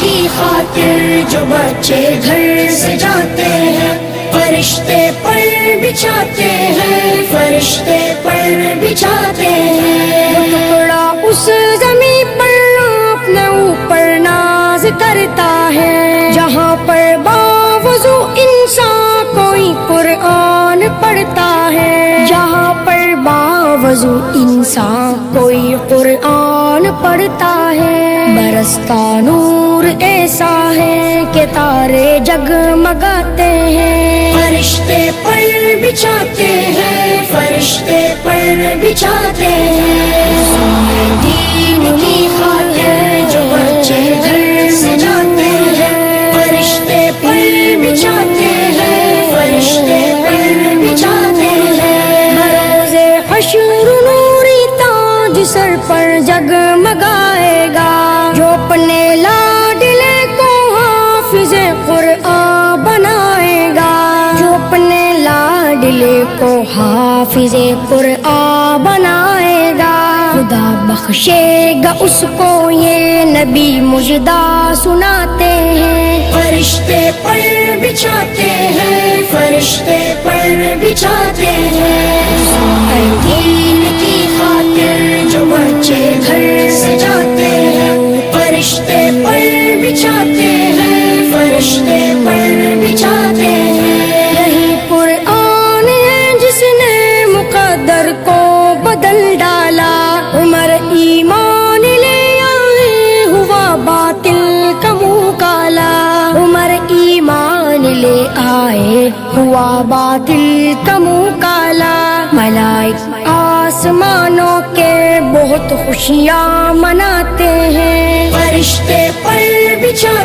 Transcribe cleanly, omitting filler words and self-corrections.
کی خاطر جو بچے گھر سے جاتے ہیں فرشتے پر بچھاتے ہیں، فرشتے پر بچھاتے ہیں۔ وہ ٹکڑا اس زمین پر اپنے اوپر ناز کرتا ہے، جہاں پر باوضو انسان کوئی قرآن پڑھتا ہے، جہاں پر باوضو انسان کوئی قرآن پڑھتا ہے۔ برستا نور ایسا ہے کہ تارے جگمگاتے ہیں، فرشتے پر بچھاتے ہیں، فرشتے پر بچھاتے ہیں۔ دین کی خاطر جو بچے گھر سے جاتے ہیں فرشتے پر بچھاتے ہیں، فرشتے پر بچھاتے ہیں۔ بروز حشر نوری تاج سر پر جگمگائے گا، جو اپنے لاڈلے کو حافظ قرآن بنائے گا، جو اپنے لاڈلے کو حافظ قرآن بنائے گا۔ خدا بخشے گا اس کو یہ نبی مجدہ سناتے ہیں، فرشتے پر بچھاتے ہیں، فرشتے پر بچھاتے ہیں۔ دین کی خاطر جو بچے گھر سے جاتے ہیں فرشتے پر بچھاتے ہیں، فرشتے پر بچھاتے ہیں۔ یہی قرآن ہے جس نے مقدر کو بدل ڈالا، عمر ایمان لے آئے ہوا باطل کا منہ کالا، عمر ایمان لے آئے ہوا باطل کا منہ کالا۔ ملائک آسمانوں کے بہت خوشیاں مناتے ہیں، فرشتے پر بچھاتے